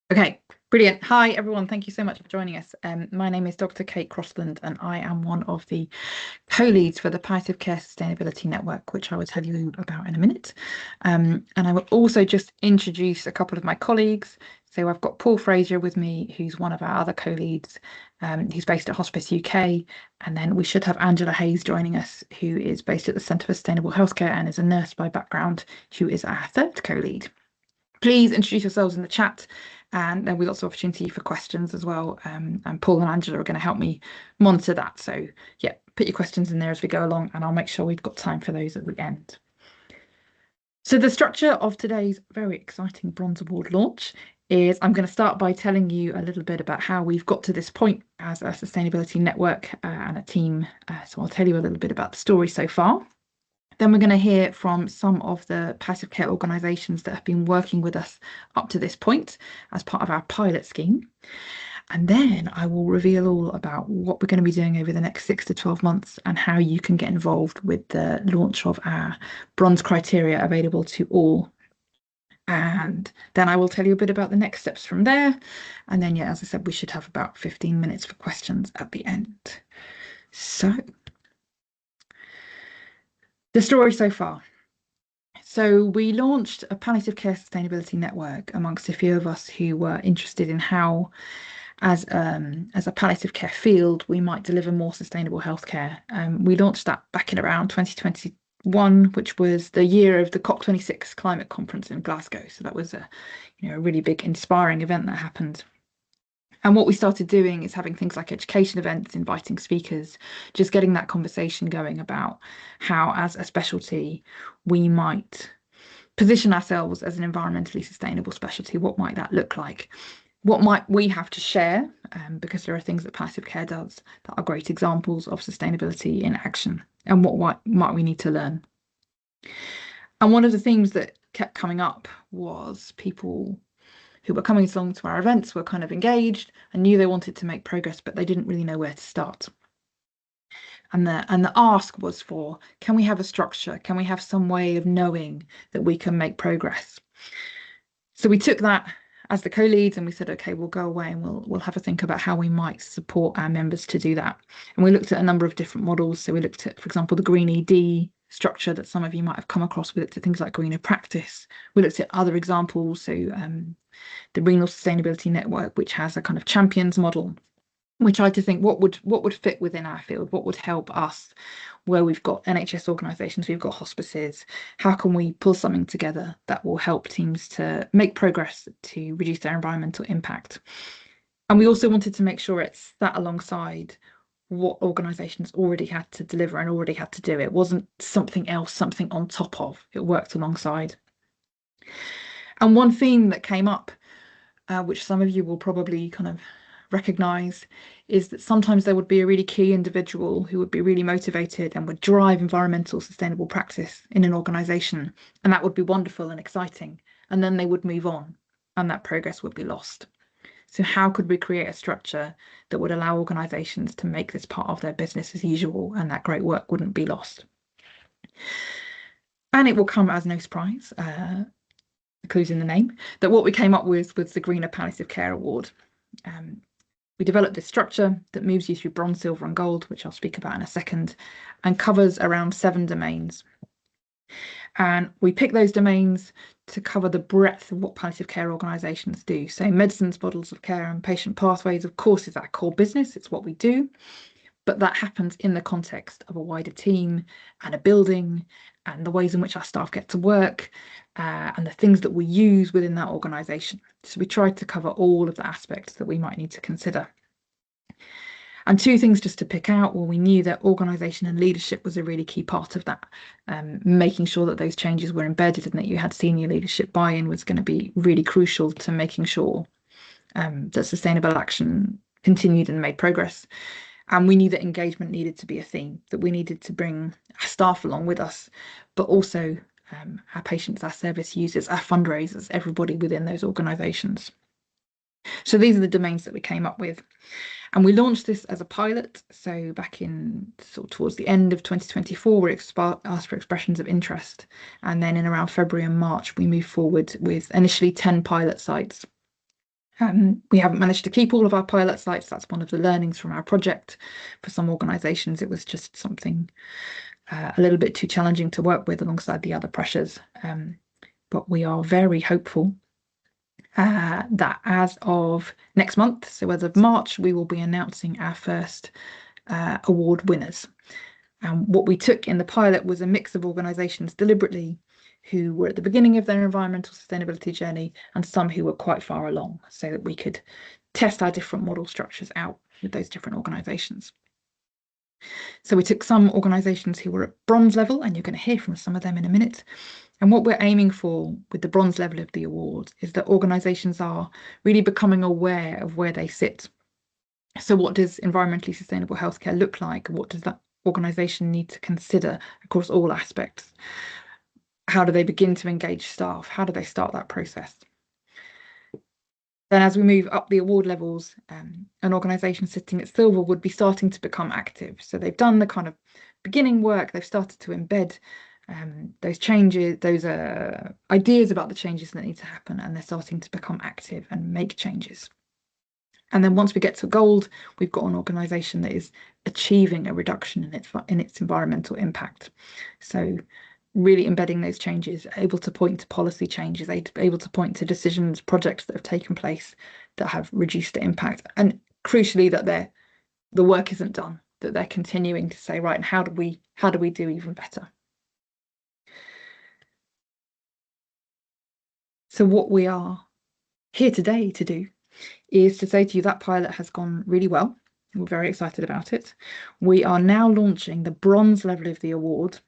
Okay, brilliant. Hi, everyone. Thank you so much for joining us. My name is Dr. Kate Crossland, and I am one of the co-leads for the Palliative Care Sustainability Network, which I will tell you about in a minute. And I will also just introduce a couple of my colleagues. So I've got Paul Fraser with me, who's one of our other co-leads. He's based at Hospice UK. And then we should have Angela Hayes joining us, who is based at the Centre for Sustainable Healthcare and is a nurse by background, who is our third co-lead. Please introduce yourselves in the chat, and there'll be lots of opportunity for questions as well. And Paul and Angela are going to help me monitor that. So yeah, put your questions in there as we go along, and I'll make sure we've got time for those at the end. So the structure of today's very exciting Bronze Award launch is I'm going to start by telling you a little bit about how we've got to this point as a sustainability network and a team. So I'll tell you a little bit about the story so far. Then we're going to hear from some of the palliative care organisations that have been working with us up to this point as part of our pilot scheme. And then I will reveal all about what we're going to be doing over the next 6 to 12 months and how you can get involved with the launch of our bronze criteria available to all. And then I will tell you a bit about the next steps from there. And then, yeah, as I said, we should have about 15 minutes for questions at the end. So the story so far. So we launched a palliative care sustainability network amongst a few of us who were interested in how, as a palliative care field, we might deliver more sustainable healthcare. We launched that back in around 2021, which was the year of the COP26 climate conference in Glasgow. So that was a really big, inspiring event that happened. And what we started doing is having things like education events, inviting speakers, just getting that conversation going about how, as a specialty, we might position ourselves as an environmentally sustainable specialty. What might that look like? What might we have to share? Because there are things that palliative care does that are great examples of sustainability in action. And what might we need to learn? And one of the themes that kept coming up was people who were coming along to our events were kind of engaged and knew they wanted to make progress, but they didn't really know where to start. And the ask was for, can we have a structure? Can we have some way of knowing that we can make progress? So we took that as the co-leads and we said, okay, we'll go away and we'll have a think about how we might support our members to do that. And we looked at a number of different models. So we looked at, for example, the Green ED structure that some of you might have come across. We looked at things like greener practice. We looked at other examples. So the Renal Sustainability Network, which has a kind of champions model. We tried to think what would fit within our field, what would help us where we've got NHS organisations, we've got hospices. How can we pull something together that will help teams to make progress to reduce their environmental impact? And we also wanted to make sure it's sat alongside what organisations already had to deliver and already had to do. It wasn't something else, something on top of. It worked alongside. And one theme that came up, which some of you will probably kind of recognise, is that sometimes there would be a really key individual who would be really motivated and would drive environmental sustainable practice in an organisation, and that would be wonderful and exciting, and then they would move on and that progress would be lost. So how could we create a structure that would allow organisations to make this part of their business as usual and that great work wouldn't be lost? And it will come as no surprise, the clue's in the name, that what we came up with was the Greener Palliative Care Award. We developed this structure that moves you through bronze, silver and gold, which I'll speak about in a second, and covers around 7 domains. And we pick those domains to cover the breadth of what palliative care organisations do. So medicines, models of care and patient pathways, of course, is our core business. It's what we do. But that happens in the context of a wider team and a building and the ways in which our staff get to work and the things that we use within that organisation. So we tried to cover all of the aspects that we might need to consider. And 2 things just to pick out. Well, we knew that organisation and leadership was a really key part of that. Making sure that those changes were embedded and that you had senior leadership buy-in was going to be really crucial to making sure that sustainable action continued and made progress. And we knew that engagement needed to be a theme, that we needed to bring our staff along with us, but also our patients, our service users, our fundraisers, everybody within those organisations. So these are the domains that we came up with. And we launched this as a pilot. So back in towards the end of 2024, we asked for expressions of interest. And then in around February and March, we moved forward with initially 10 pilot sites. We haven't managed to keep all of our pilot sites. That's one of the learnings from our project. For some organisations, it was just something a little bit too challenging to work with alongside the other pressures. But we are very hopeful that as of next month, so as of March, we will be announcing our first award winners. And what we took in the pilot was a mix of organisations deliberately who were at the beginning of their environmental sustainability journey and some who were quite far along, so that we could test our different model structures out with those different organisations. So we took some organisations who were at bronze level, and you're going to hear from some of them in a minute. And what we're aiming for with the bronze level of the award is that organisations are really becoming aware of where they sit. So what does environmentally sustainable healthcare look like? What does that organisation need to consider across all aspects? How do they begin to engage staff? How do they start that process? Then as we move up the award levels, an organisation sitting at silver would be starting to become active. So they've done the kind of beginning work, they've started to embed those changes, those ideas about the changes that need to happen, and they're starting to become active and make changes. And then once we get to gold, we've got an organisation that is achieving a reduction in its environmental impact. So really embedding those changes, able to point to policy changes, able to point to decisions, projects that have taken place that have reduced the impact, and crucially that the work isn't done, that they're continuing to say, right, and how do we do even better? So what we are here today to do is to say to you that pilot has gone really well. We're very excited about it. We are now launching the bronze level of the award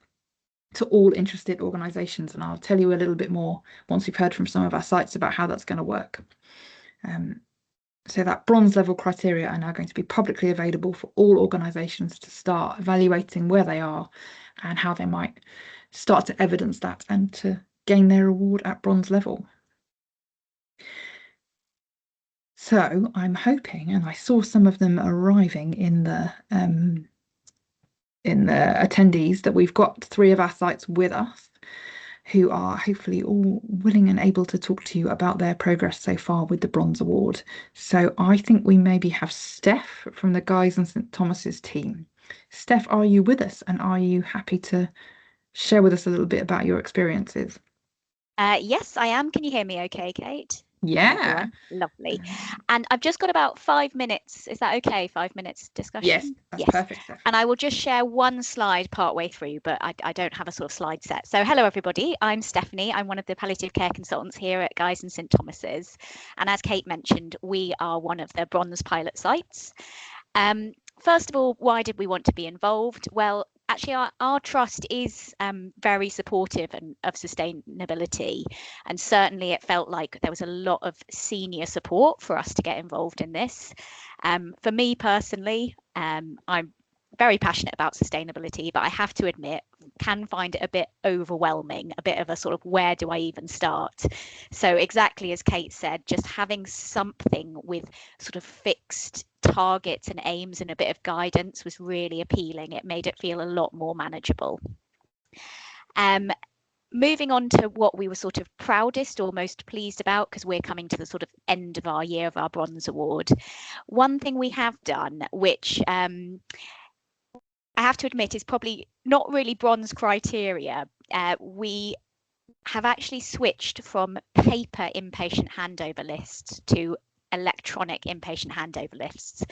to all interested organisations, and I'll tell you a little bit more once we've heard from some of our sites about how that's going to work. So that bronze level criteria are now going to be publicly available for all organisations to start evaluating where they are and how they might start to evidence that and to gain their award at bronze level. So I'm hoping, and I saw some of them arriving in the attendees, that we've got 3 of our sites with us who are hopefully all willing and able to talk to you about their progress so far with the Bronze Award. So I think we maybe have Steph from the Guy's and St Thomas's team. Steph, are you with us, and are you happy to share with us a little bit about your experiences? Yes, I am. Can you hear me okay, Kate? Yeah. Lovely. And I've just got about 5 minutes. Is that okay? 5 minutes discussion? Yes, that's perfect, Steph. And I will just share one slide partway through, but I don't have a sort of slide set. So hello, everybody. I'm Stephanie. I'm one of the palliative care consultants here at Guy's and St Thomas's. And as Kate mentioned, we are one of the bronze pilot sites. First of all, why did we want to be involved? Well, actually, our trust is very supportive of sustainability, and certainly it felt like there was a lot of senior support for us to get involved in this. For me personally, I'm very passionate about sustainability, but I have to admit, can find it a bit overwhelming, a bit of a sort of where do I even start? So exactly as Kate said, just having something with sort of fixed targets and aims and a bit of guidance was really appealing. It made it feel a lot more manageable. Moving on to what we were sort of proudest or most pleased about, because we're coming to the sort of end of our year of our Bronze Award. One thing we have done, which I have to admit is probably not really bronze criteria, we have actually switched from paper inpatient handover lists to electronic inpatient handover lists.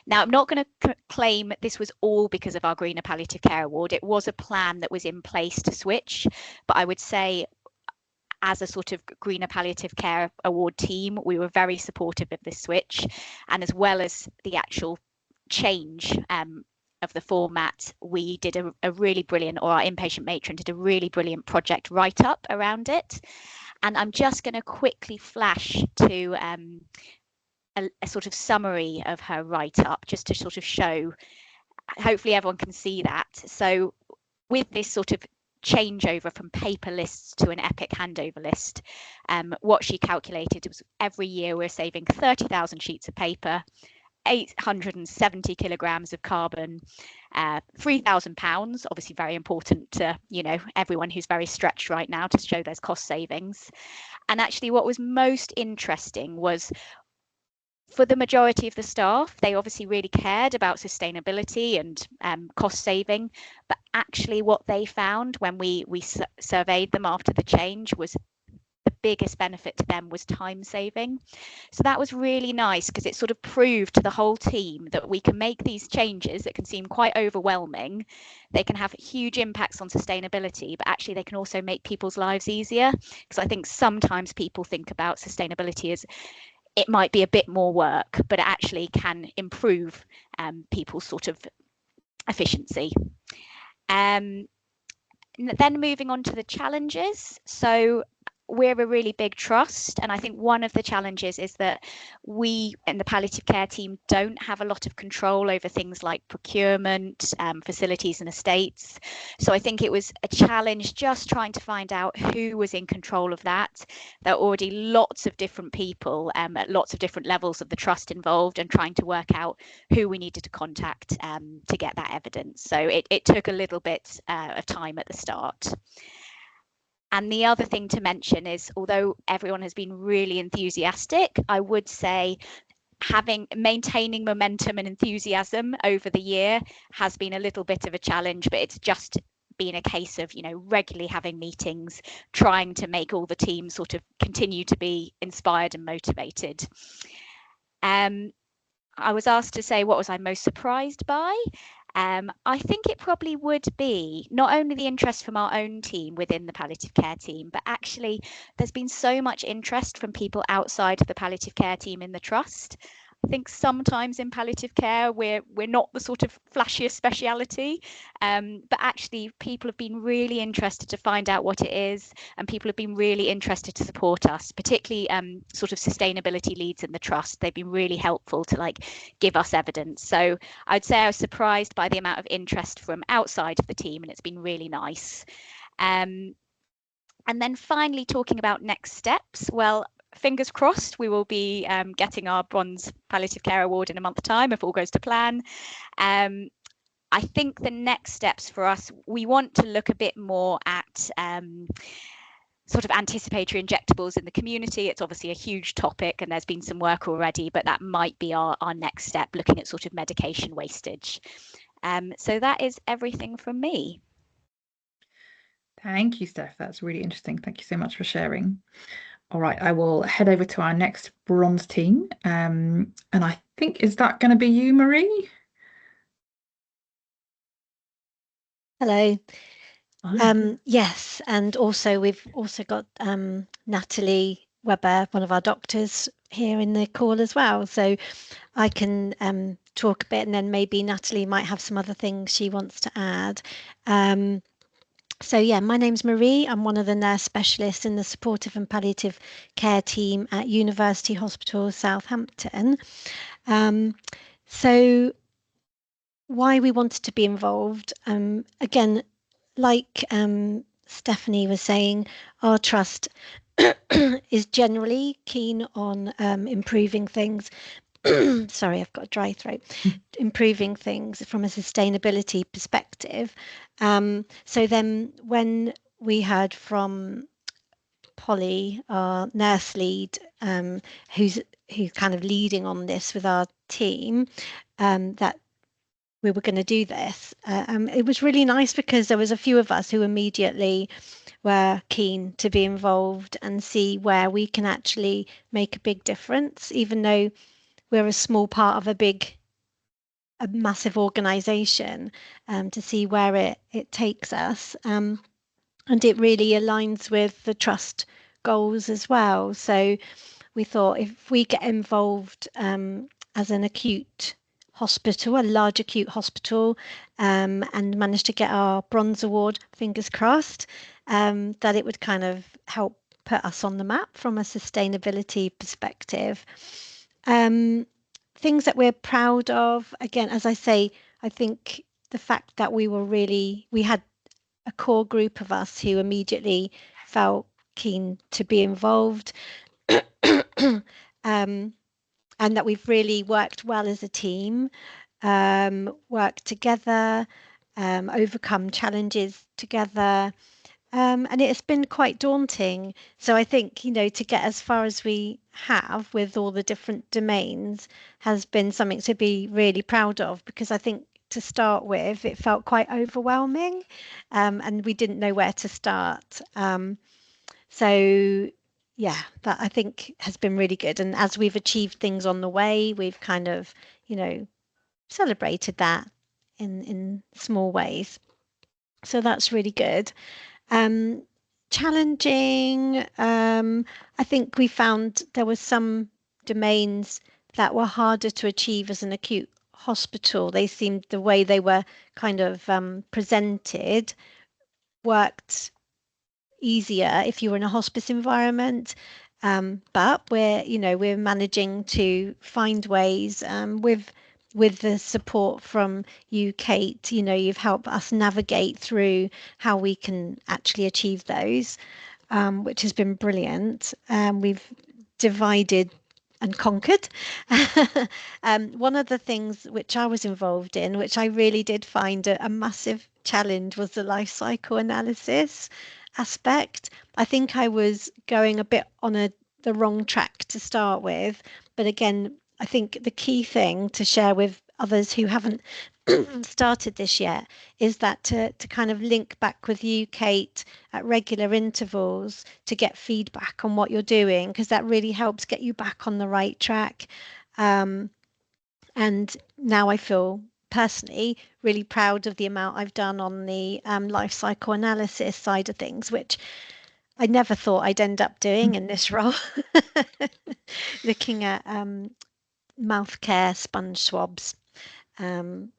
Now, I'm not going to claim this was all because of our Greener Palliative Care Award. It was a plan that was in place to switch, but I would say as a sort of Greener Palliative Care Award team, we were very supportive of this switch, and as well as the actual change of the format, we did a really brilliant, or our inpatient matron did a really brilliant project write-up around it. And I'm just going to quickly flash to a sort of summary of her write-up, just to sort of show, hopefully everyone can see that. So with this sort of changeover from paper lists to an epic handover list, what she calculated was every year we're saving 30,000 sheets of paper, 870 kilograms of carbon, £3,000, obviously very important to, you know, everyone who's very stretched right now, to show there's cost savings. And actually what was most interesting was for the majority of the staff, they obviously really cared about sustainability and cost saving. But actually, what they found when we surveyed them after the change was the biggest benefit to them was time saving. So that was really nice because it sort of proved to the whole team that we can make these changes that can seem quite overwhelming. They can have huge impacts on sustainability, but actually they can also make people's lives easier. Because I think sometimes people think about sustainability as it might be a bit more work, but it actually can improve people's sort of efficiency. Then moving on to the challenges. So we're a really big trust, and I think one of the challenges is that we in the palliative care team don't have a lot of control over things like procurement, facilities and estates. So I think it was a challenge just trying to find out who was in control of that. There are already lots of different people at lots of different levels of the trust involved, and trying to work out who we needed to contact to get that evidence. So it took a little bit of time at the start. And the other thing to mention is, although everyone has been really enthusiastic, I would say maintaining momentum and enthusiasm over the year has been a little bit of a challenge, but it's just been a case of, regularly having meetings, trying to make all the teams sort of continue to be inspired and motivated. I was asked to say what was I most surprised by. I think it probably would be not only the interest from our own team within the palliative care team, but actually there's been so much interest from people outside of the palliative care team in the trust. I think sometimes in palliative care we're not the sort of flashiest speciality, but actually people have been really interested to find out what it is, and people have been really interested to support us, particularly sort of sustainability leads in the trust. They've been really helpful to give us evidence. So I'd say I was surprised by the amount of interest from outside of the team, and it's been really nice. And then finally, talking about next steps, well, fingers crossed we will be getting our Bronze Palliative Care Award in a month's time if all goes to plan. I think the next steps for us, we want to look a bit more at sort of anticipatory injectables in the community. It's obviously a huge topic and there's been some work already, but that might be our next step, looking at sort of medication wastage. So that is everything from me. Thank you, Steph. That's really interesting. Thank you so much for sharing. All right, I will head over to our next bronze team. And I think, is that going to be you, Marie? Hello. Yes, and also we've also got Natalie Webber, one of our doctors, here in the call as well. So I can talk a bit, and then maybe Natalie might have some other things she wants to add. So yeah, my name's Marie. I'm one of the nurse specialists in the supportive and palliative care team at University Hospital Southampton. So why we wanted to be involved, again, like Stephanie was saying, our trust is generally keen on improving things. Sorry, I've got a dry throat. Improving things from a sustainability perspective. So then when we heard from Polly, our nurse lead, who's kind of leading on this with our team, that we were going to do this, it was really nice because there was a few of us who immediately were keen to be involved and see where we can actually make a big difference, even though we're a small part of a massive organisation, to see where it takes us. And it really aligns with the trust goals as well. So we thought if we get involved as an acute hospital, a large acute hospital, and manage to get our bronze award, fingers crossed, that it would kind of help put us on the map from a sustainability perspective. Things that we're proud of, again, as I say, I think the fact that we had a core group of us who immediately felt keen to be involved, and that we've really worked well as a team, worked together, overcome challenges together, And it's been quite daunting. So I think, to get as far as we have with all the different domains has been something to be really proud of, because I think to start with, it felt quite overwhelming, and we didn't know where to start. So yeah, that I think has been really good. And as we've achieved things on the way, we've kind of, celebrated that in small ways. So that's really good. Um, Challenging. I think we found there were some domains that were harder to achieve as an acute hospital. They seemed the way they were kind of presented worked easier if you were in a hospice environment. But we're managing to find ways with the support from you, Kate. You've helped us navigate through how we can actually achieve those, which has been brilliant. We've divided and conquered. One of the things which I was involved in, which I really did find a massive challenge, was the life cycle analysis aspect. I think I was going a bit on the wrong track to start with, but again, I think the key thing to share with others who haven't started this yet is that to kind of link back with you, Kate, at regular intervals to get feedback on what you're doing, because that really helps get you back on the right track. And now I feel personally really proud of the amount I've done on the life cycle analysis side of things, which I never thought I'd end up doing in this role. Looking at mouth care, sponge swabs. Um,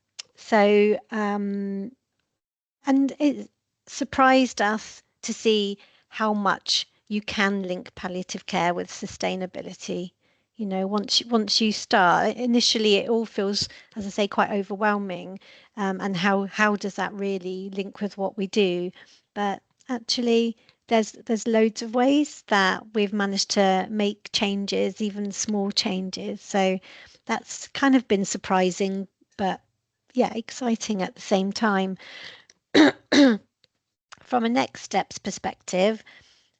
and it surprised us to see how much you can link palliative care with sustainability. Once you start, initially it all feels, as I say, quite overwhelming. And how does that really link with what we do? But actually, there's loads of ways that we've managed to make changes, even small changes. So that's kind of been surprising, but yeah, exciting at the same time. From a next steps perspective,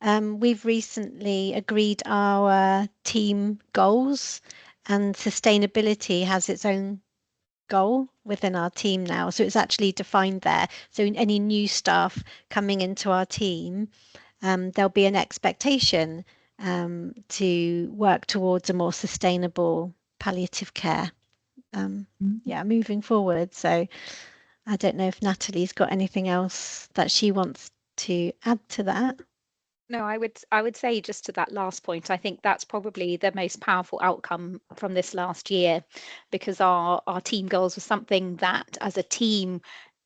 we've recently agreed our team goals, and sustainability has its own goal within our team now. So it's actually defined there. So in any new staff coming into our team, there'll be an expectation to work towards a more sustainable palliative care. Moving forward. So I don't know if Natalie's got anything else that she wants to add to that. No, I would say, just to that last point, I think that's probably the most powerful outcome from this last year, because our team goals was something that as a team,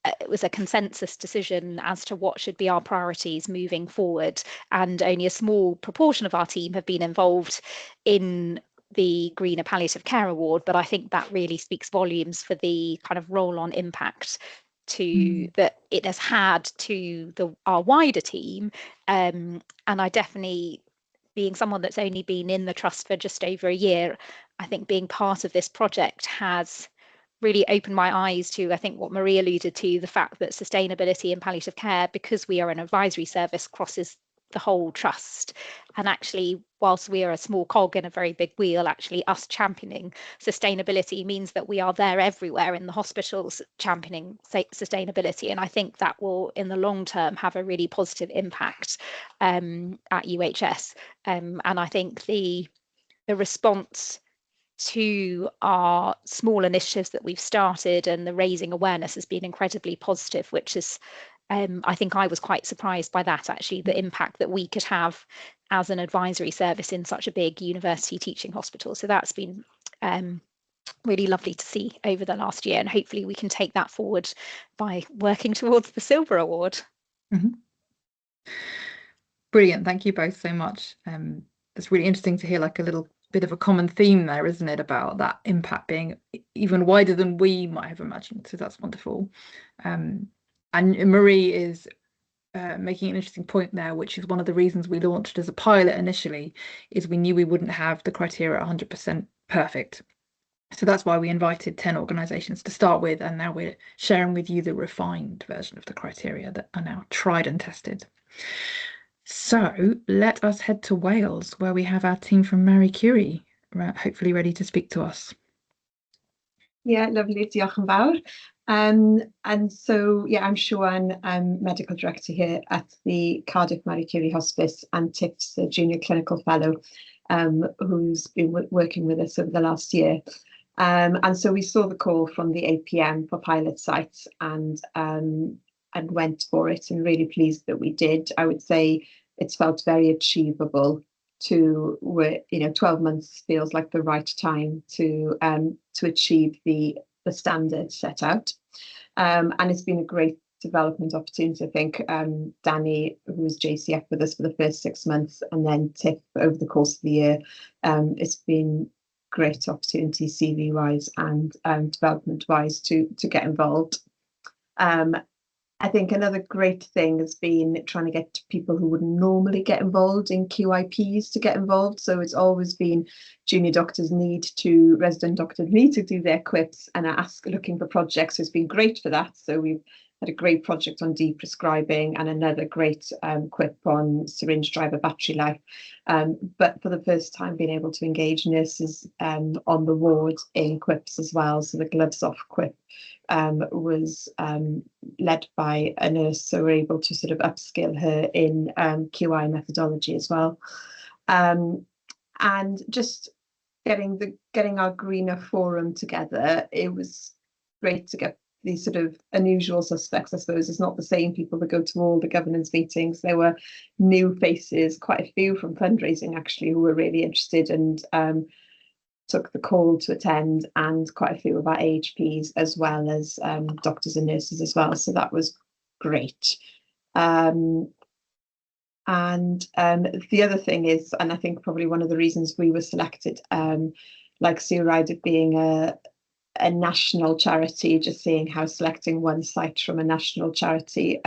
it was a consensus decision as to what should be our priorities moving forward, and only a small proportion of our team have been involved in the Greener Palliative Care Award. But I think that really speaks volumes for the kind of roll-on impact that it has had to our wider team. And I definitely, being someone that's only been in the trust for just over a year, I think being part of this project has really opened my eyes to, I think, what Marie alluded to, the fact that sustainability in palliative care, because we are an advisory service, crosses the whole trust. And actually, whilst we are a small cog in a very big wheel, actually us championing sustainability means that we are there everywhere in the hospitals championing sustainability. And I think that will, in the long term, have a really positive impact at UHS. And I think the response to our small initiatives that we've started and the raising awareness has been incredibly positive, which is, I think I was quite surprised by that, actually, the impact that we could have as an advisory service in such a big university teaching hospital. So that's been really lovely to see over the last year, and hopefully we can take that forward by working towards the Silver Award. Brilliant. Thank you both so much. It's really interesting to hear like a little bit of a common theme there, isn't it, about that impact being even wider than we might have imagined. So that's wonderful. And Marie is making an interesting point there, which is one of the reasons we launched as a pilot initially, is we knew we wouldn't have the criteria 100% perfect. So that's why we invited 10 organisations to start with, and now we're sharing with you the refined version of the criteria that are now tried and tested. So let us head to Wales, where we have our team from Marie Curie, hopefully ready to speak to us. Yeah, lovely. Diolch yn fawr. And so, yeah, I'm Siwan. I'm medical director here at the Cardiff Marie Curie Hospice, and Tiff's a junior clinical fellow who's been working with us over the last year. And so we saw the call from the APM for pilot sites and went for it, and really pleased that we did. I would say it's felt very achievable to work, 12 months feels like the right time to achieve the standard set out. And it's been a great development opportunity. I think Danny, who was JCF with us for the first 6 months, and then Tiff over the course of the year, it's been great opportunity CV wise and development wise to get involved. I think another great thing has been trying to get people who wouldn't normally get involved in QIPs to get involved. So it's always been junior doctors resident doctors need to do their quips and looking for projects. So it's been great for that. So we've had a great project on deprescribing and another great quip on syringe driver battery life. But for the first time, being able to engage nurses on the ward in quips as well. So the gloves off quip was led by a nurse, so we're able to sort of upskill her in QI methodology as well. And just getting our greener forum together, it was great to get these sort of unusual suspects. I suppose it's not the same people that go to all the governance meetings. There were new faces, quite a few from fundraising actually, who were really interested and took the call to attend, and quite a few of our AHPs as well as doctors and nurses as well. So that was great. And the other thing is, and I think probably one of the reasons we were selected, like Sue Ryder being a national charity, just seeing how selecting one site from a national charity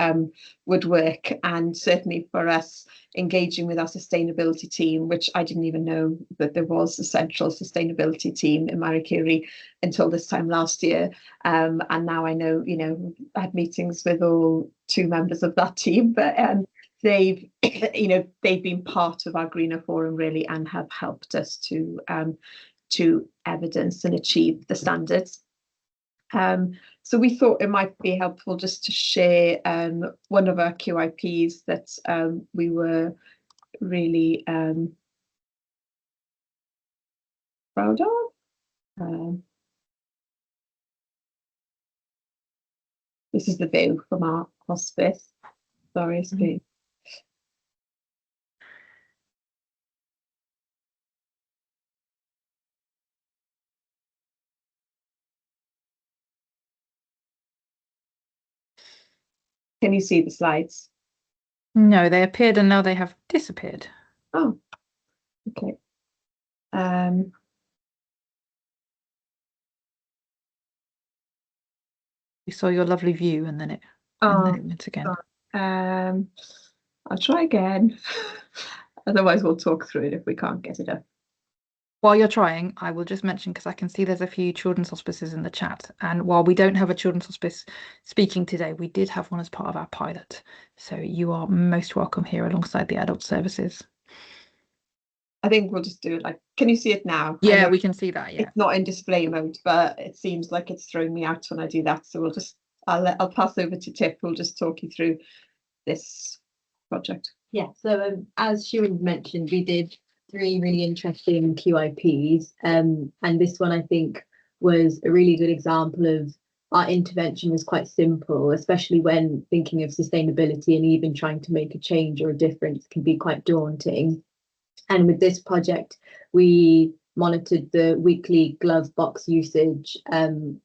would work, and certainly for us engaging with our sustainability team, which I didn't even know that there was a central sustainability team in Marie Curie until this time last year, and now I know, I had meetings with all 2 members of that team, but they've been part of our greener forum really, and have helped us to evidence and achieve the standards. So we thought it might be helpful just to share one of our QIPs that we were really proud of. This is the view from our hospice. Sorry, it's been. Can you see the slides? No, they appeared and now they have disappeared. Oh, okay. We saw your lovely view and then it went again. I'll try again. Otherwise, we'll talk through it if we can't get it up. While you're trying, I will just mention, because I can see there's a few children's hospices in the chat, and while we don't have a children's hospice speaking today, we did have one as part of our pilot. So you are most welcome here alongside the adult services. I think we'll just do it like, can you see it now? Yeah, we can see that, yeah. It's not in display mode, but it seems like it's throwing me out when I do that. So I'll pass over to Tiff, who'll just talk you through this project. Yeah, so as Siwan mentioned, we did 3 really interesting QIPs, and this one I think was a really good example of our intervention was quite simple, especially when thinking of sustainability, and even trying to make a change or a difference can be quite daunting. And with this project, we monitored the weekly glove box usage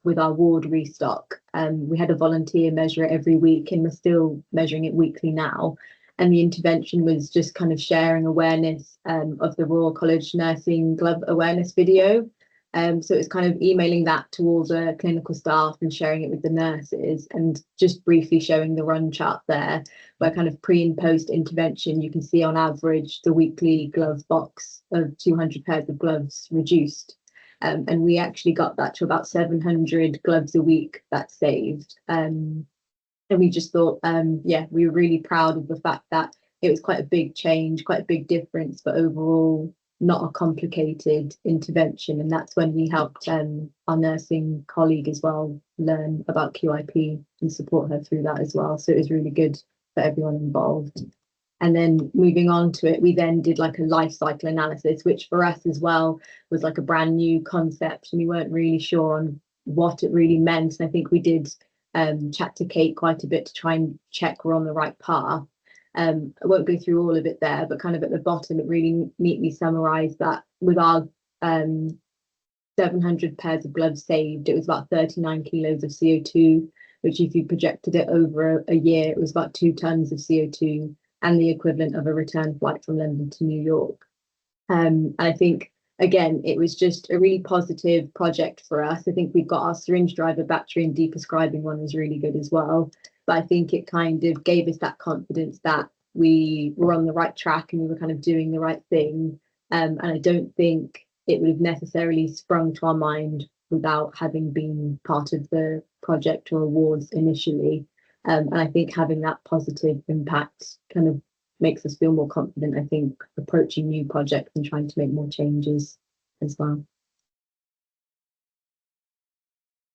with our ward restock. We had a volunteer measure it every week, and we're still measuring it weekly now. And the intervention was just kind of sharing awareness of the Royal College Nursing Glove Awareness video. So it's kind of emailing that to all the clinical staff and sharing it with the nurses, and just briefly showing the run chart there, where kind of pre and post intervention, you can see on average the weekly glove box of 200 pairs of gloves reduced. And we actually got that to about 700 gloves a week that saved. And we just thought, yeah, we were really proud of the fact that it was quite a big change, quite a big difference, but overall not a complicated intervention. And that's when we helped our nursing colleague as well learn about QIP and support her through that as well. So it was really good for everyone involved. And then moving on to it, we then did like a life cycle analysis, which for us as well was like a brand new concept, and we weren't really sure on what it really meant. And I think we did chat to Kate quite a bit to try and check we're on the right path. I won't go through all of it there, but kind of at the bottom, it really neatly summarised that with our 700 pairs of gloves saved, it was about 39 kilos of CO2, which if you projected it over a year, it was about 2 tons of CO2 and the equivalent of a return flight from London to New York. And I think, again, it was just a really positive project for us. I think we've got our syringe driver battery and deprescribing one was really good as well. But I think it kind of gave us that confidence that we were on the right track and we were kind of doing the right thing. And I don't think it would have necessarily sprung to our mind without having been part of the project or awards initially. And I think having that positive impact kind of makes us feel more confident, I think, approaching new projects and trying to make more changes as well.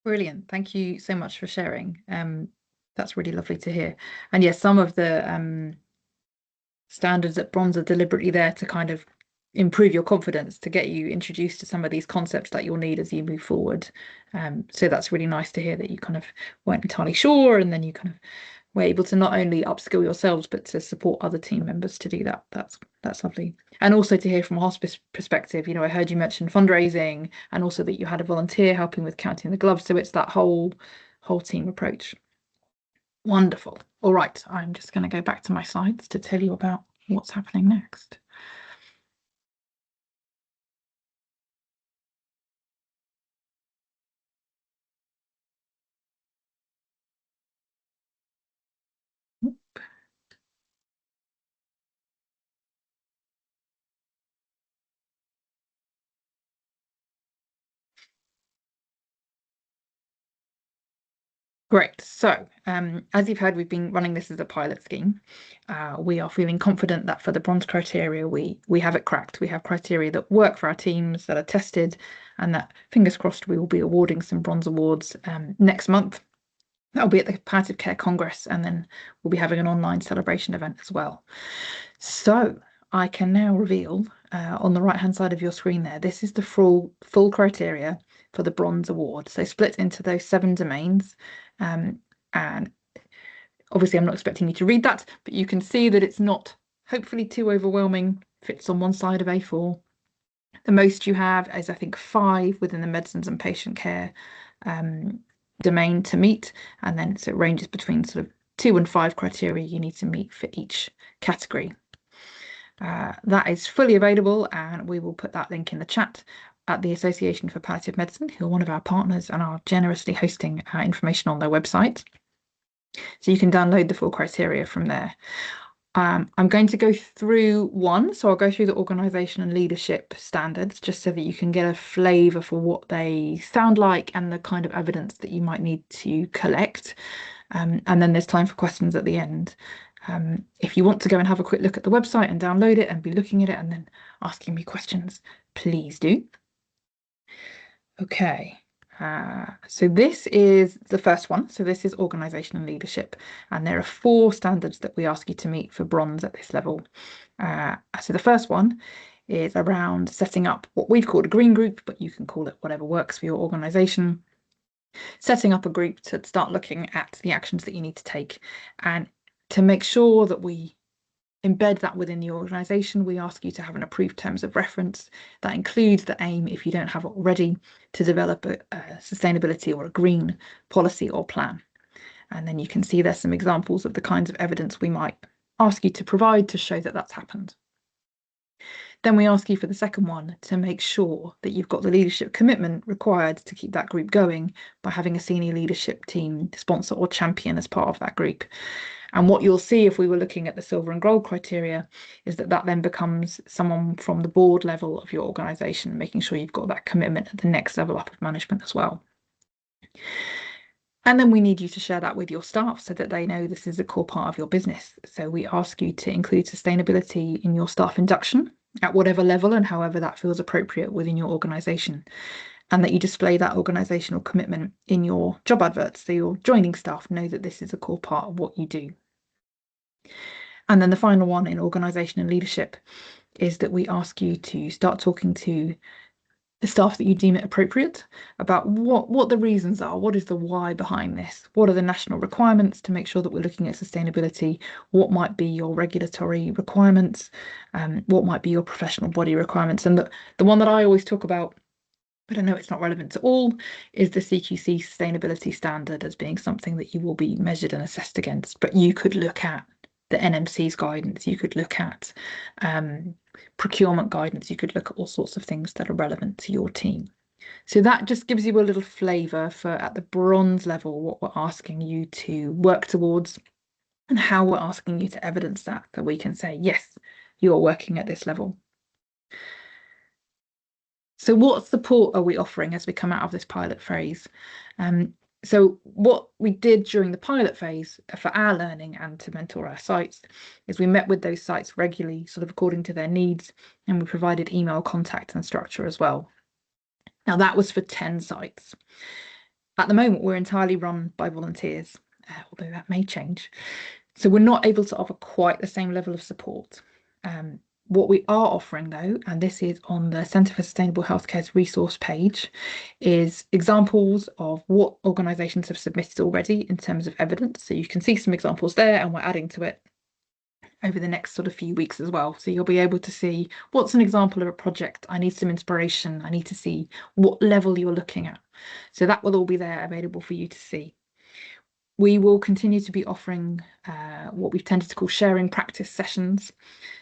Brilliant. Thank you so much for sharing. That's really lovely to hear. And yes, some of the standards at Bronze are deliberately there to kind of improve your confidence, to get you introduced to some of these concepts that you'll need as you move forward. So that's really nice to hear that you kind of weren't entirely sure, and then you kind of were able to not only upskill yourselves but to support other team members to do that. That's lovely. And also to hear from a hospice perspective, you know, I heard you mention fundraising and also that you had a volunteer helping with counting the gloves. So it's that whole team approach. Wonderful. All right, I'm just going to go back to my slides to tell you about what's happening next. Great. So, as you've heard, we've been running this as a pilot scheme. We are feeling confident that for the Bronze criteria, we have it cracked. We have criteria that work for our teams, that are tested, and that, fingers crossed, we will be awarding some Bronze awards next month. That'll be at the Palliative Care Congress, and then we'll be having an online celebration event as well. So I can now reveal on the right-hand side of your screen there, this is the full criteria for the Bronze Award. So split into those 7 domains. And obviously I'm not expecting you to read that, but you can see that it's not hopefully too overwhelming, fits on one side of A4. The most you have is, I think, 5 within the medicines and patient care domain to meet, and then so it ranges between sort of 2 and 5 criteria you need to meet for each category. That is fully available, and we will put that link in the chat at the Association for Palliative Medicine, who are one of our partners and are generously hosting information on their website. So you can download the full criteria from there. I'm going to go through one, so I'll go through the organisation and leadership standards just so that you can get a flavour for what they sound like and the kind of evidence that you might need to collect. And then there's time for questions at the end. If you want to go and have a quick look at the website and download it and be looking at it and then asking me questions, please do. Okay, so this is the first one. So this is organisation and leadership, and there are 4 standards that we ask you to meet for Bronze at this level. So the first one is around setting up what we've called a green group, but you can call it whatever works for your organisation. Setting up a group to start looking at the actions that you need to take, and to make sure that we embed that within the organisation, we ask you to have an approved terms of reference that includes the aim, if you don't have it already, to develop a sustainability or a green policy or plan. And then you can see there's some examples of the kinds of evidence we might ask you to provide to show that that's happened. Then we ask you for the second one to make sure that you've got the leadership commitment required to keep that group going by having a senior leadership team sponsor or champion as part of that group. And what you'll see if we were looking at the silver and gold criteria is that that then becomes someone from the board level of your organisation, making sure you've got that commitment at the next level up of management as well. And then we need you to share that with your staff so that they know this is a core part of your business. So we ask you to include sustainability in your staff induction at whatever level and however that feels appropriate within your organisation, and that you display that organisational commitment in your job adverts so your joining staff know that this is a core part of what you do. And then the final one in organisation and leadership is that we ask you to start talking to the staff that you deem it appropriate about what the reasons are, what is the why behind this, what are the national requirements to make sure that we're looking at sustainability, what might be your regulatory requirements, what might be your professional body requirements. And the one that I always talk about, but I know it's not relevant to all, is the CQC sustainability standard as being something that you will be measured and assessed against. But you could look at the NMC's guidance, you could look at procurement guidance, you could look at all sorts of things that are relevant to your team. So that just gives you a little flavour for, at the bronze level, what we're asking you to work towards and how we're asking you to evidence that we can say, yes, you are working at this level. So what support are we offering as we come out of this pilot phase? So what we did during the pilot phase for our learning and to mentor our sites is we met with those sites regularly, sort of according to their needs, and we provided email contact and structure as well. Now that was for 10 sites. At the moment, we're entirely run by volunteers, although that may change. So we're not able to offer quite the same level of support. What we are offering, though, and this is on the Centre for Sustainable Healthcare's resource page, is examples of what organisations have submitted already in terms of evidence. So you can see some examples there, and we're adding to it over the next sort of few weeks as well. So you'll be able to see what's an example of a project. I need some inspiration. I need to see what level you're looking at. So that will all be there available for you to see. We will continue to be offering what we've tended to call sharing practice sessions.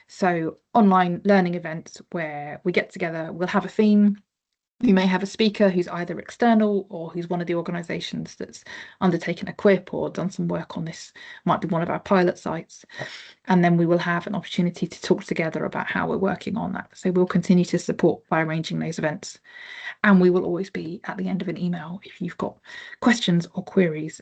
So online learning events where we get together, we'll have a theme. We may have a speaker who's either external or who's one of the organisations that's undertaken a QIP or done some work on this, might be one of our pilot sites. And then we will have an opportunity to talk together about how we're working on that. So we'll continue to support by arranging those events. And we will always be at the end of an email if you've got questions or queries.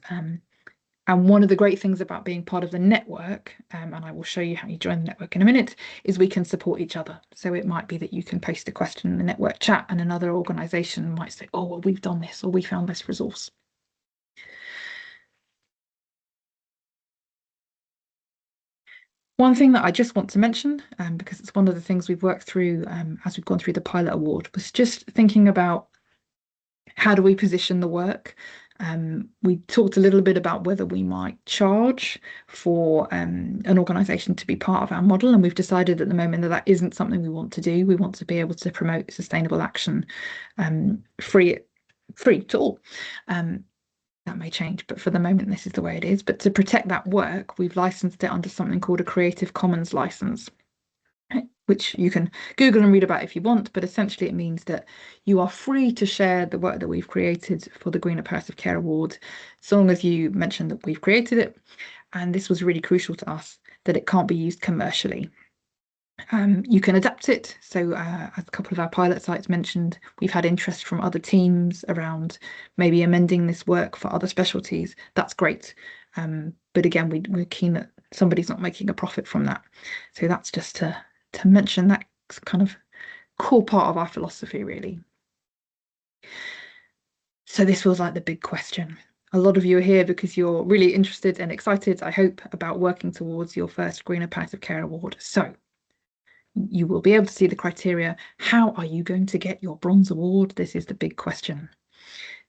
And one of the great things about being part of the network, and I will show you how you join the network in a minute, is we can support each other. So it might be that you can post a question in the network chat and another organisation might say, oh, well, we've done this or we found this resource. One thing that I just want to mention, because it's one of the things we've worked through as we've gone through the pilot award, was just thinking about how do we position the work. We talked a little bit about whether we might charge for an organisation to be part of our model, and we've decided at the moment that that isn't something we want to do. We want to be able to promote sustainable action free to all. That may change, but for the moment this is the way it is. But to protect that work, we've licensed it under something called a Creative Commons license, which you can Google and read about if you want, but essentially it means that you are free to share the work that we've created for the Greener Palliative Care Award, so long as you mention that we've created it. And this was really crucial to us, that it can't be used commercially. You can adapt it. So as a couple of our pilot sites mentioned, we've had interest from other teams around maybe amending this work for other specialties. That's great. But again, we're keen that somebody's not making a profit from that. So that's just to mention that kind of core part of our philosophy, really. So this feels like the big question. A lot of you are here because you're really interested and excited, I hope, about working towards your first Greener Palliative Care Award. So you will be able to see the criteria. How are you going to get your bronze award? This is the big question.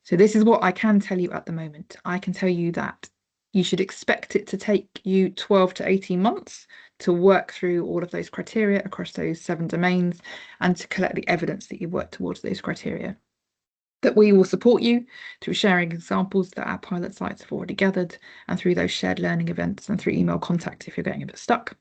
So this is what I can tell you at the moment. I can tell you that you should expect it to take you 12 to 18 months to work through all of those criteria across those 7 domains and to collect the evidence that you work towards those criteria. That we will support you through sharing examples that our pilot sites have already gathered and through those shared learning events and through email contact if you're getting a bit stuck.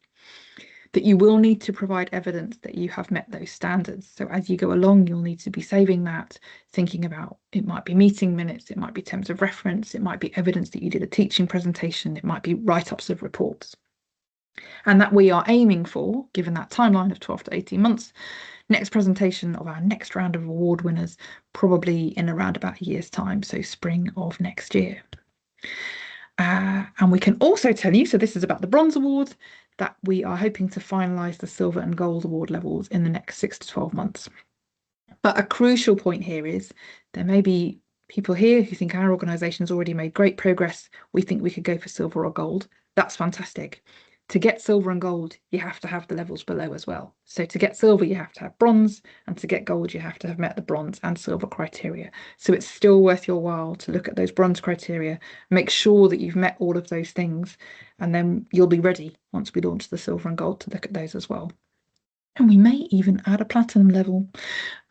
That you will need to provide evidence that you have met those standards. So as you go along, you'll need to be saving that, thinking about, it might be meeting minutes, it might be terms of reference, it might be evidence that you did a teaching presentation, it might be write-ups of reports. And that we are aiming for, given that timeline of 12 to 18 months, next presentation of our next round of award winners, probably in around about a year's time, so spring of next year. And we can also tell you, so this is about the bronze award, that we are hoping to finalise the silver and gold award levels in the next 6 to 12 months. But a crucial point here is there may be people here who think our organisation has already made great progress. We think we could go for silver or gold. That's fantastic. To get silver and gold, you have to have the levels below as well. So to get silver, you have to have bronze, and to get gold, you have to have met the bronze and silver criteria. So it's still worth your while to look at those bronze criteria, make sure that you've met all of those things, and then you'll be ready once we launch the silver and gold to look at those as well. And we may even add a platinum level,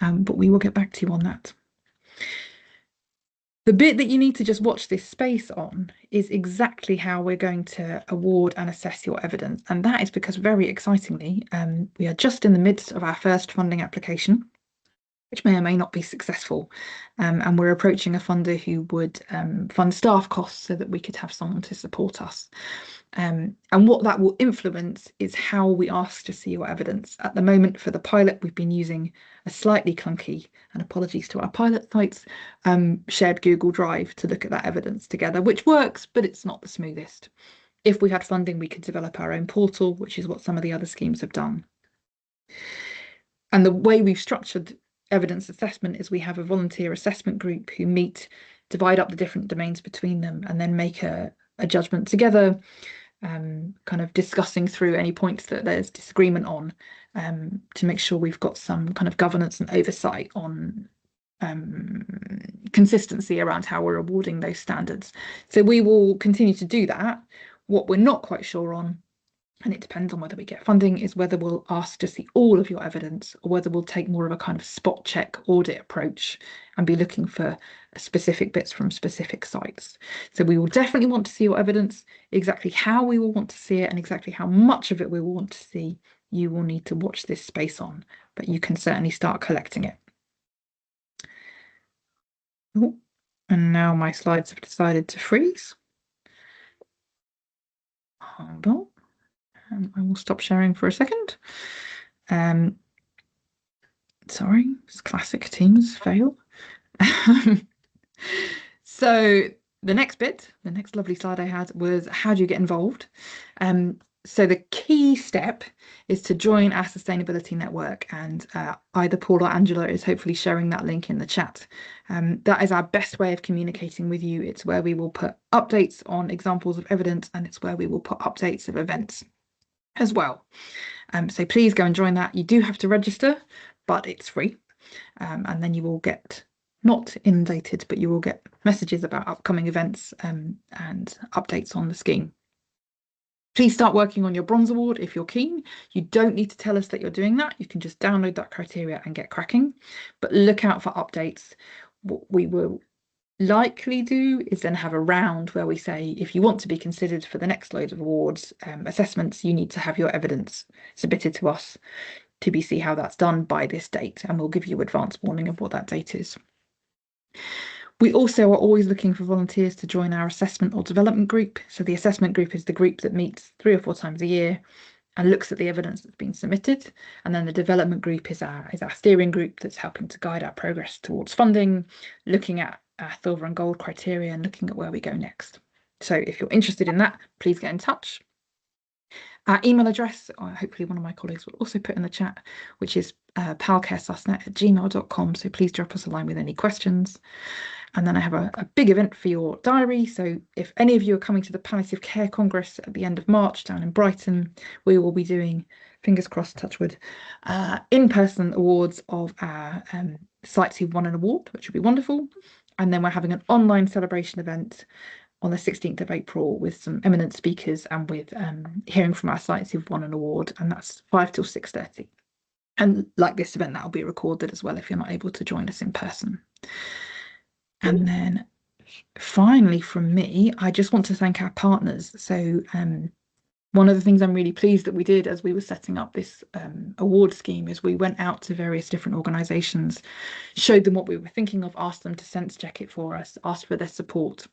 but we will get back to you on that. The bit that you need to just watch this space on is exactly how we're going to award and assess your evidence. And that is because, very excitingly, we are just in the midst of our first funding application, which may or may not be successful. And we're approaching a funder who would fund staff costs so that we could have someone to support us. And what that will influence is how we ask to see your evidence. At the moment, for the pilot, we've been using a slightly clunky, and apologies to our pilot sites, shared Google Drive to look at that evidence together, which works, but it's not the smoothest. If we had funding, we could develop our own portal, which is what some of the other schemes have done. And the way we've structured evidence assessment is we have a volunteer assessment group who meet, divide up the different domains between them, and then make a judgment together, kind of discussing through any points that there's disagreement on, to make sure we've got some kind of governance and oversight on consistency around how we're awarding those standards. So we will continue to do that. What we're not quite sure on, and it depends on whether we get funding, is whether we'll ask to see all of your evidence or whether we'll take more of a kind of spot check audit approach and be looking for specific bits from specific sites. So we will definitely want to see your evidence. Exactly how we will want to see it and exactly how much of it we will want to see, you will need to watch this space on, but you can certainly start collecting it. Oh, and now my slides have decided to freeze. Hold on. I will stop sharing for a second. Sorry, it's classic Teams fail. So the next bit, the next lovely slide I had was how do you get involved? So the key step is to join our sustainability network, and either Paul or Angela is hopefully sharing that link in the chat. That is our best way of communicating with you. It's where we will put updates on examples of evidence, and it's where we will put updates of events as well. So please go and join that. You do have to register, but it's free, and then you will get not inundated, but you will get messages about upcoming events and updates on the scheme. Please start working on your bronze award if you're keen. You don't need to tell us that you're doing that. You can just download that criteria and get cracking, but look out for updates. What we will likely do is then have a round where we say, if you want to be considered for the next load of awards assessments, you need to have your evidence submitted to us to see how that's done by this date, and we'll give you advance warning of what that date is. We also are always looking for volunteers to join our assessment or development group. So the assessment group is the group that meets 3 or 4 times a year and looks at the evidence that's been submitted. And then the development group is our steering group that's helping to guide our progress towards funding, looking at our silver and gold criteria and looking at where we go next. So if you're interested in that, please get in touch. Our email address, hopefully one of my colleagues will also put in the chat, which is palcaresusnet@gmail.com. So please drop us a line with any questions. And then I have a big event for your diary. So if any of you are coming to the Palliative Care Congress at the end of March down in Brighton, we will be doing, fingers crossed, touch wood, in-person awards of our sites who've won an award, which will be wonderful. And then we're having an online celebration event on the 16th of April with some eminent speakers and with hearing from our sites who've won an award, and that's 5 till 6:30. And like this event, that'll be recorded as well if you're not able to join us in person. And then finally from me, I just want to thank our partners. So one of the things I'm really pleased that we did as we were setting up this award scheme is we went out to various different organisations, showed them what we were thinking of, asked them to sense check it for us, asked for their support.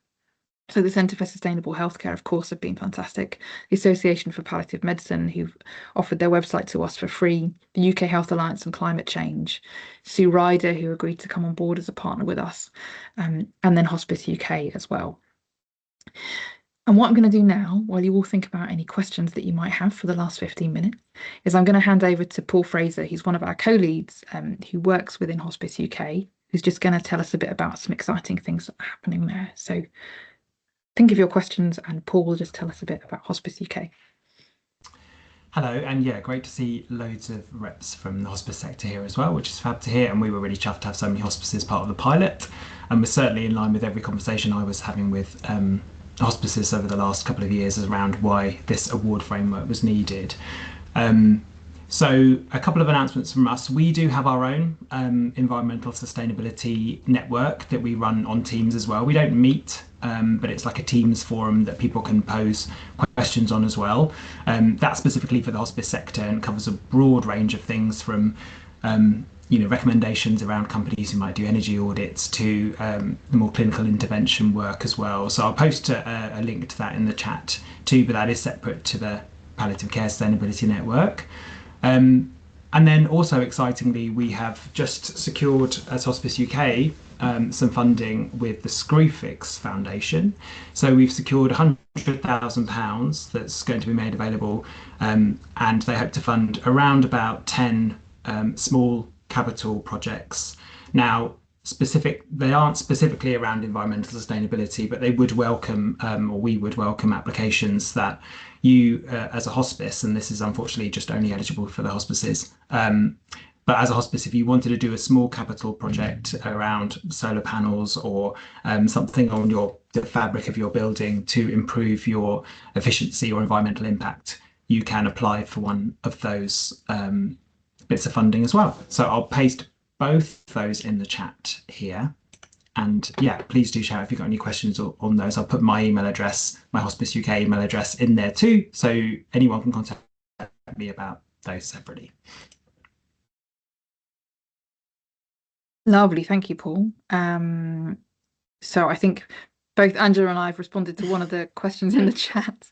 So the Centre for Sustainable Healthcare, of course, have been fantastic. The Association for Palliative Medicine, who've offered their website to us for free. The UK Health Alliance on Climate Change. Sue Ryder, who agreed to come on board as a partner with us. And then Hospice UK as well. And what I'm going to do now, while you all think about any questions that you might have for the last 15 minutes, is I'm going to hand over to Paul Fraser. He's one of our co-leads who works within Hospice UK, who's just going to tell us a bit about some exciting things that are happening there. So think of your questions and Paul will just tell us a bit about Hospice UK. Hello, and yeah, great to see loads of reps from the hospice sector here as well, which is fab to hear. And we were really chuffed to have so many hospices part of the pilot. And we're certainly in line with every conversation I was having with hospices over the last couple of years around why this award framework was needed. So a couple of announcements from us. We do have our own environmental sustainability network that we run on Teams as well. We don't meet, but it's like a Teams forum that people can pose questions on as well. That's specifically for the hospice sector and covers a broad range of things from recommendations around companies who might do energy audits to the more clinical intervention work as well. So I'll post a link to that in the chat too, but that is separate to the Palliative Care Sustainability Network. And then also excitingly, we have just secured as Hospice UK some funding with the Screwfix Foundation. So we've secured £100,000 that's going to be made available, and they hope to fund around about 10 small capital projects. Now, they aren't specifically around environmental sustainability, but they would welcome, or we would welcome applications that you as a hospice, and this is unfortunately just only eligible for the hospices, but as a hospice, if you wanted to do a small capital project around solar panels or something on the fabric of your building to improve your efficiency or environmental impact, you can apply for one of those bits of funding as well. So I'll paste both those in the chat here. And yeah, please do shout if you've got any questions on those. I'll put my email address, my Hospice UK email address in there too, so anyone can contact me about those separately. Lovely, thank you, Paul. So I think both Angela and I have responded to one of the questions in the chat,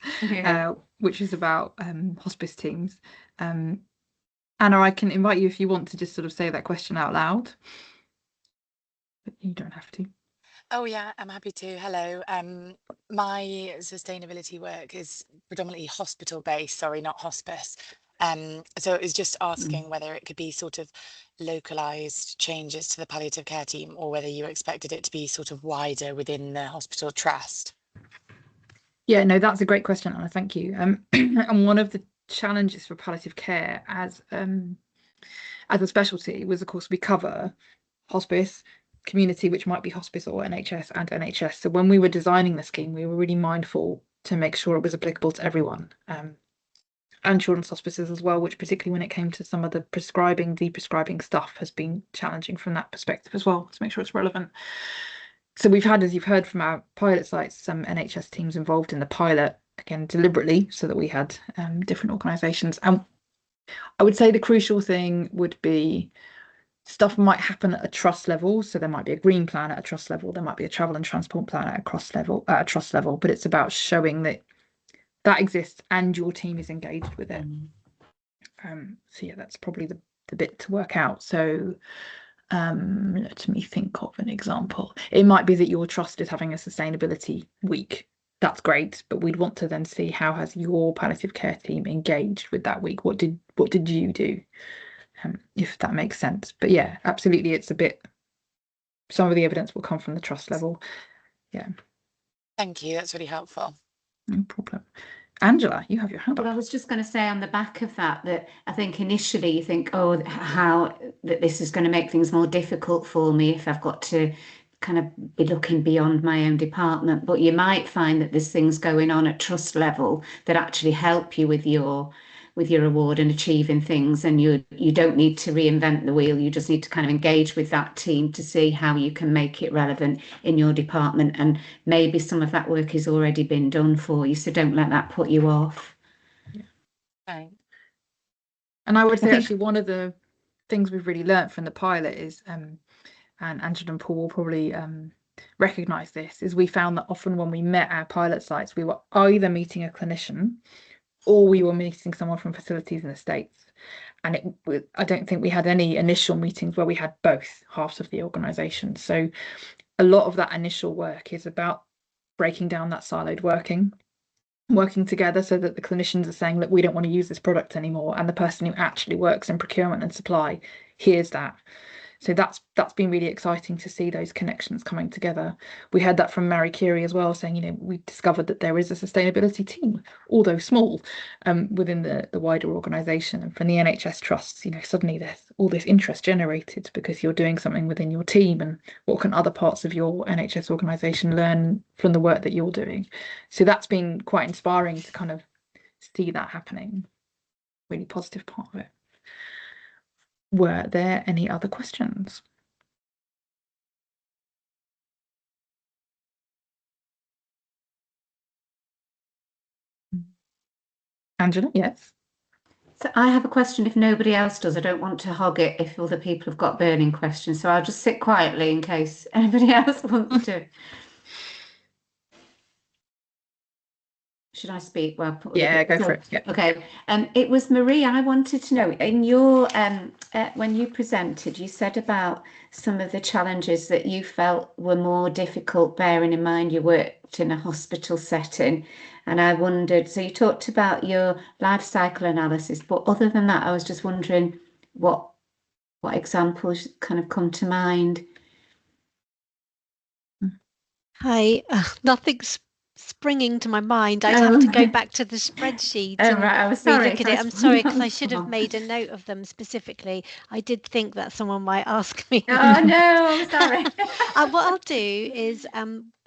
which is about hospice teams. Anna, I can invite you if you want to just sort of say that question out loud. But you don't have to. Oh yeah, I'm happy to. Hello. My sustainability work is predominantly hospital based, sorry, not hospice. So it was just asking whether it could be sort of localized changes to the palliative care team or whether you expected it to be sort of wider within the hospital trust. Yeah, no, that's a great question, Anna. Thank you. And one of the challenges for palliative care as a specialty was, of course, we cover hospice, community, which might be hospice or NHS and NHS. So when we were designing the scheme, we were really mindful to make sure it was applicable to everyone, and children's hospices as well, which particularly when it came to some of the prescribing, deprescribing stuff has been challenging from that perspective as well, to make sure it's relevant. So we've had, as you've heard from our pilot sites, some NHS teams involved in the pilot, again, deliberately, so that we had different organisations. And I would say the crucial thing would be stuff might happen at a trust level. So there might be a green plan at a trust level. There might be a travel and transport plan at a trust level, but it's about showing that that exists and your team is engaged with it. So yeah, that's probably the bit to work out. So let me think of an example. It might be that your trust is having a sustainability week. That's great, but we'd want to then see how has your palliative care team engaged with that week. What did you do? If that makes sense. But yeah, absolutely, it's a bit, some of the evidence will come from the trust level. Yeah. Thank you, that's really helpful. No problem. Angela, you have your hand up. Well, I was just going to say on the back of that I think initially you think, oh, how that this is going to make things more difficult for me if I've got to kind of be looking beyond my own department. But you might find that there's things going on at trust level that actually help you with your award and achieving things, and you don't need to reinvent the wheel. You just need to kind of engage with that team to see how you can make it relevant in your department, and maybe some of that work has already been done for you, so don't let that put you off. Right. And I would say actually one of the things we've really learnt from the pilot is, and Angela and Paul will probably recognise this, is we found that often when we met our pilot sites, we were either meeting a clinician or we were meeting someone from facilities and estates. And I don't think we had any initial meetings where we had both halves of the organisation. So a lot of that initial work is about breaking down that siloed working together, so that the clinicians are saying, look, we don't want to use this product anymore, and the person who actually works in procurement and supply hears that. So that's been really exciting to see those connections coming together. We heard that from Marie Curie as well, saying, we discovered that there is a sustainability team, although small, within the wider organisation. And from the NHS trusts, suddenly there's all this interest generated because you're doing something within your team, and what can other parts of your NHS organisation learn from the work that you're doing? So that's been quite inspiring to kind of see that happening. Really positive part of it. Were there any other questions? Angela, yes. So I have a question if nobody else does. I don't want to hog it if other people have got burning questions. So I'll just sit quietly in case anybody else wants to. Should I speak? Well, yeah, go for it. Yeah. Okay. It was Marie. I wanted to know, in your when you presented, you said about some of the challenges that you felt were more difficult, bearing in mind you worked in a hospital setting. And I wondered, so you talked about your life cycle analysis, but other than that, I was just wondering what examples kind of come to mind. Hi, nothing's springing to my mind. I'd have to go back to the spreadsheet and right, I was sorry. relook at it. I'm sorry, because I should have made a note of them specifically. I did think that someone might ask me. Oh no, I'm sorry. What I'll do is,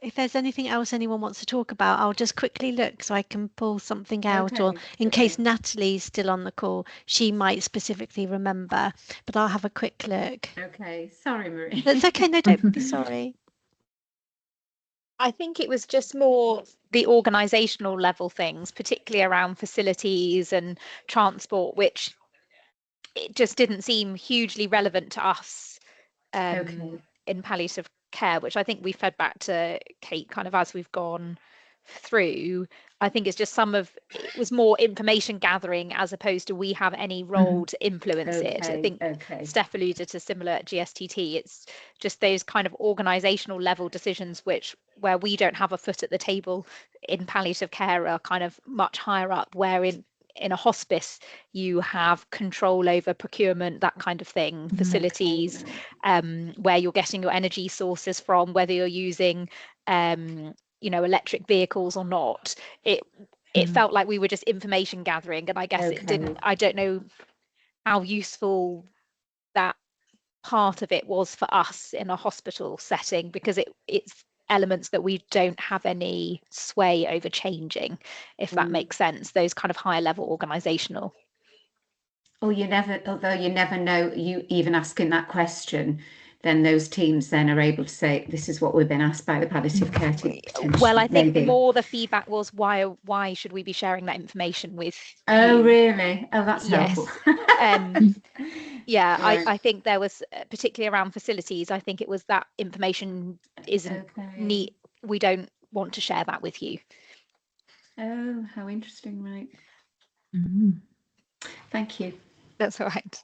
if there's anything else anyone wants to talk about, I'll just quickly look so I can pull something out, or in case Natalie's still on the call, she might specifically remember, but I'll have a quick look. Okay, sorry, Marie. That's okay, no, don't be sorry. I think it was just more the organisational level things, particularly around facilities and transport, which it just didn't seem hugely relevant to us in palliative care, which I think we fed back to Kate kind of as we've gone through. I think it's just it was more information gathering as opposed to we have any role to influence it. I think Steph alluded to similar at GSTT. It's just those kind of organisational level decisions where we don't have a foot at the table in palliative care are kind of much higher up, where in a hospice you have control over procurement, that kind of thing, facilities, where you're getting your energy sources from, whether you're using electric vehicles or not. It felt like we were just information gathering, and I guess I don't know how useful that part of it was for us in a hospital setting, because it's elements that we don't have any sway over changing, if that makes sense, those kind of higher level organizational. Although you never know, you even asking that question, then those teams then are able to say, this is what we've been asked by the palliative care team. Well, I think more the feedback was, why should we be sharing that information with you? Really? Oh, that's helpful. Yeah, right. I think there was, particularly around facilities, I think it was that information isn't neat. We don't want to share that with you. Oh, how interesting, right. Mm-hmm. Thank you. That's all right.